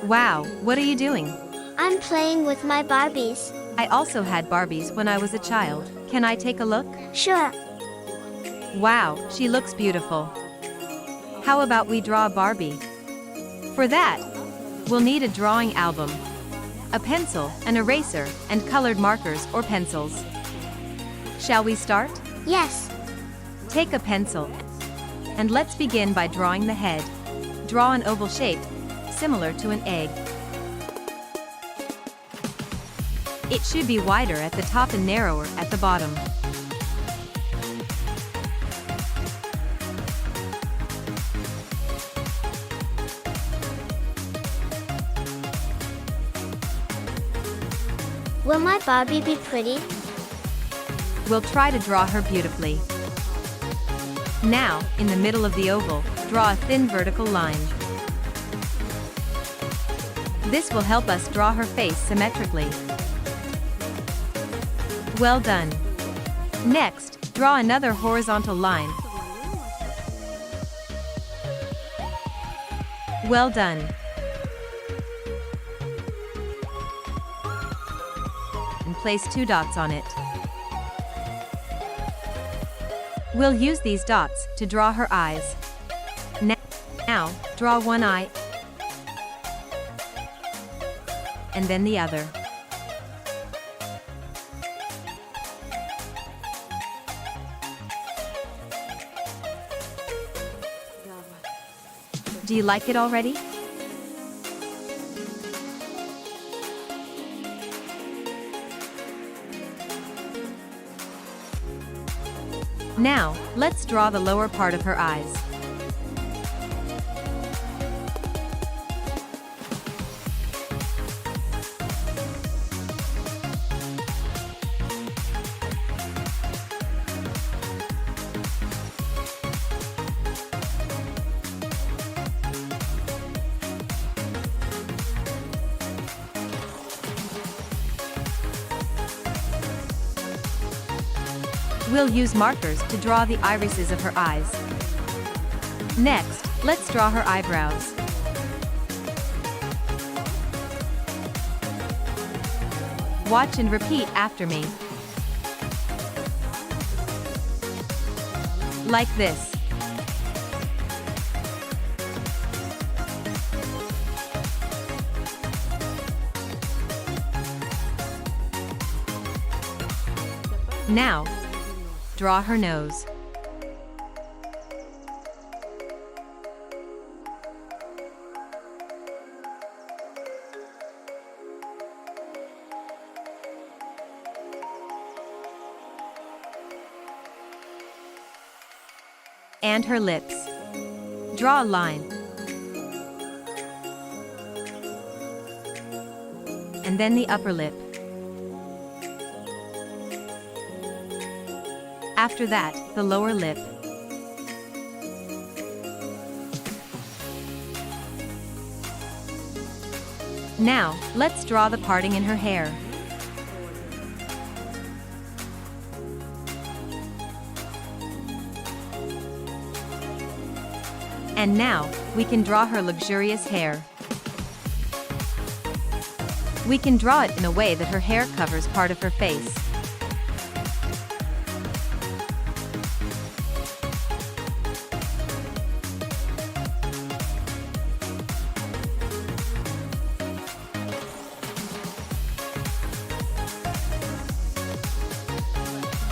Wow, what are you doing? I'm playing with my Barbies. I also had Barbies when I was a child. Can I take a look? Sure. Wow, she looks beautiful. How about we draw a Barbie? For that, we'll need a drawing album, a pencil, an eraser, and colored markers or pencils. Shall we start? Yes. Take a pencil. And let's begin by drawing the head. Draw an oval shape, similar to an egg. It should be wider at the top and narrower at the bottom. Will my Barbie be pretty? We'll try to draw her beautifully. Now, in the middle of the oval, draw a thin vertical line. This will help us draw her face symmetrically. Well done. Next, draw another horizontal line. Well done. And place 2 dots on it. We'll use these dots to draw her eyes. Now, draw one eye, and then the other. Do you like it already? Now, let's draw the lower part of her eyes. We'll use markers to draw the irises of her eyes. Next, let's draw her eyebrows. Watch and repeat after me. Like this. Now, draw her nose. And her lips. Draw a line. And then the upper lip. After that, the lower lip. Now, let's draw the parting in her hair. And now, we can draw her luxurious hair. We can draw it in a way that her hair covers part of her face.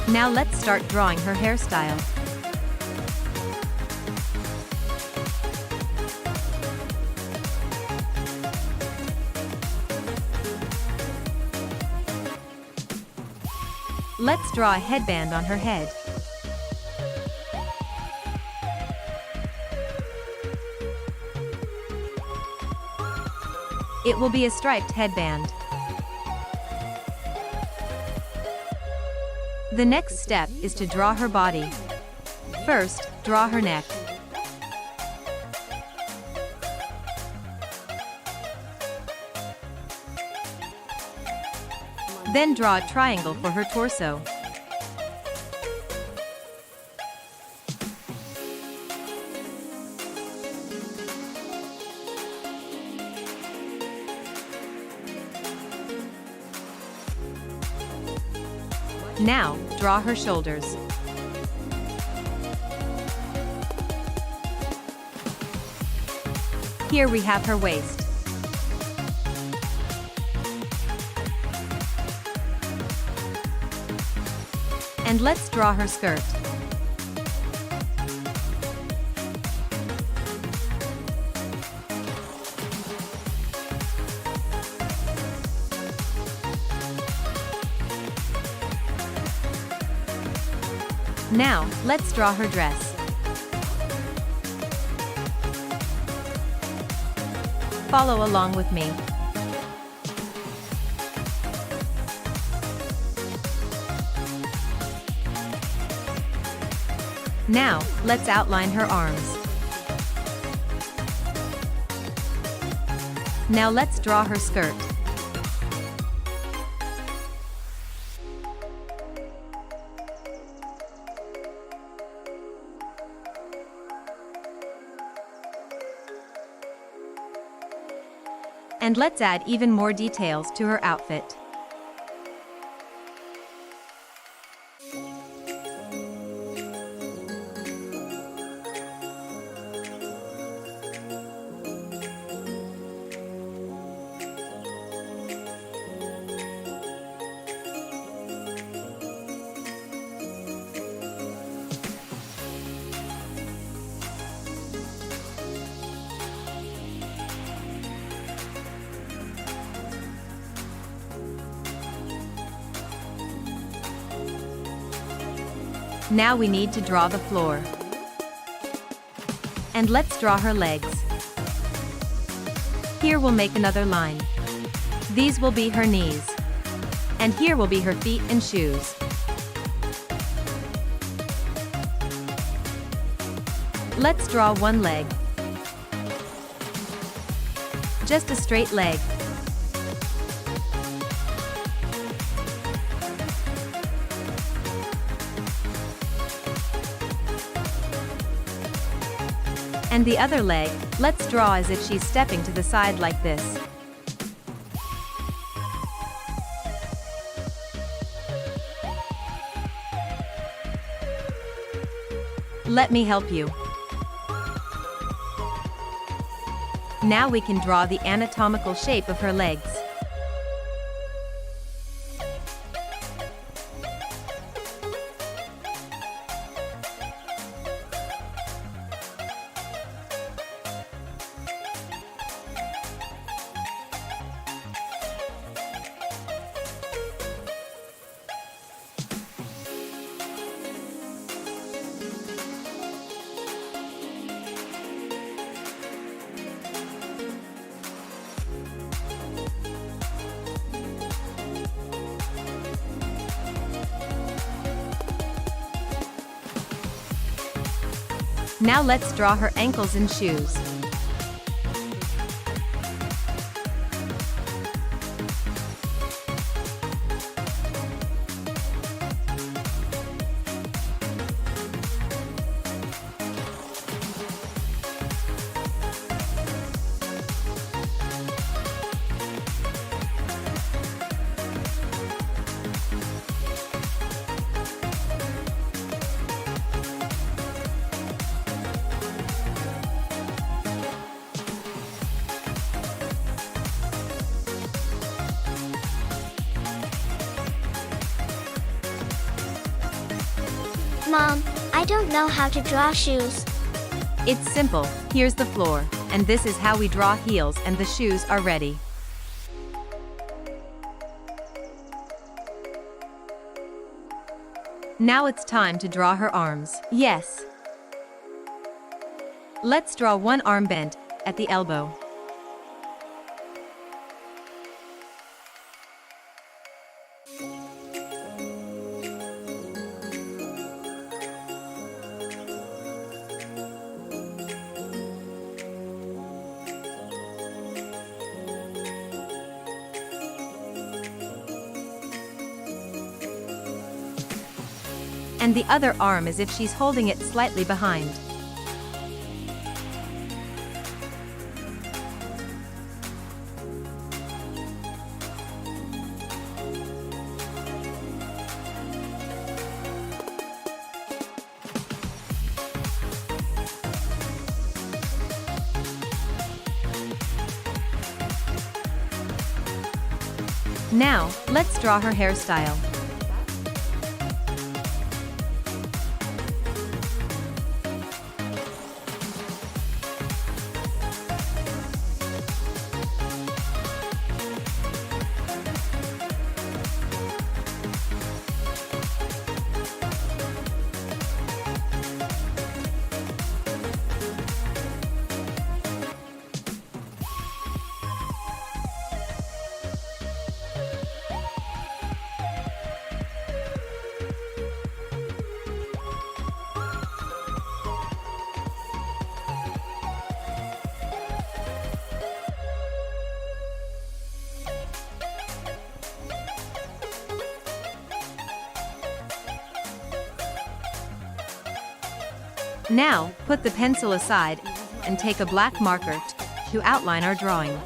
Now let's start drawing her hairstyle. Let's draw a headband on her head. It will be a striped headband. The next step is to draw her body. First, draw her neck. Then draw a triangle for her torso. Now, draw her shoulders. Here we have her waist. And let's draw her skirt. Now, let's draw her dress. Follow along with me. Now, let's outline her arms. Now let's draw her skirt. And let's add even more details to her outfit. Now we need to draw the floor. And let's draw her legs. Here we'll make another line. These will be her knees. And here will be her feet and shoes. Let's draw one leg. Just a straight leg. And the other leg, let's draw as if she's stepping to the side like this. Let me help you. Now we can draw the anatomical shape of her legs. Now let's draw her ankles and shoes. Mom, I don't know how to draw shoes. It's simple, here's the floor, and this is how we draw heels, and the shoes are ready. Now it's time to draw her arms. Yes. Let's draw one arm bent at the elbow. And the other arm as if she's holding it slightly behind. Now, let's draw her hairstyle. Now, put the pencil aside and take a black marker to outline our drawing.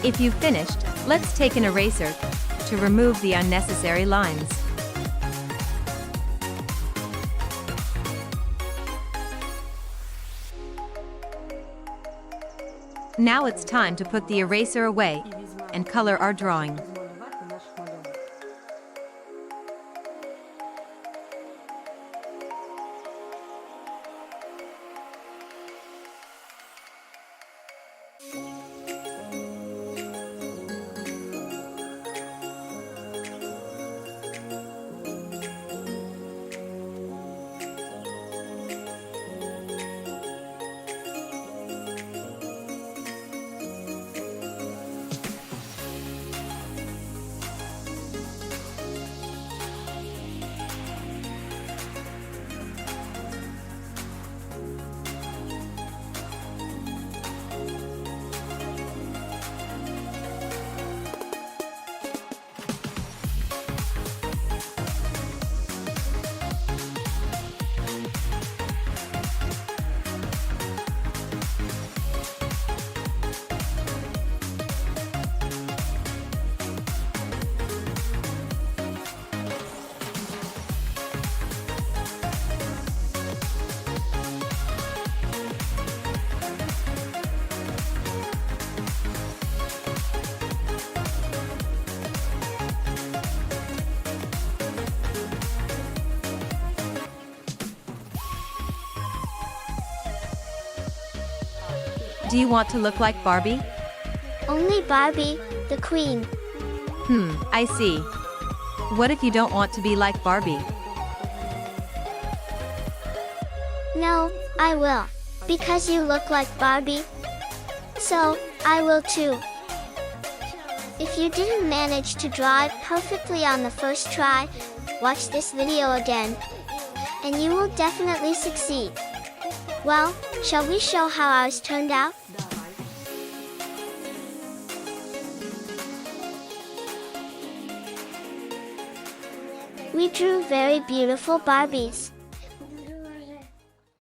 If you've finished, let's take an eraser to remove the unnecessary lines. Now it's time to put the eraser away and color our drawing. Do you want to look like Barbie? Only Barbie, the queen. I see. What if you don't want to be like Barbie? No, I will. Because you look like Barbie. So, I will too. If you didn't manage to draw it perfectly on the first try, watch this video again. And you will definitely succeed. Well, shall we show how ours turned out? We drew very beautiful Barbies.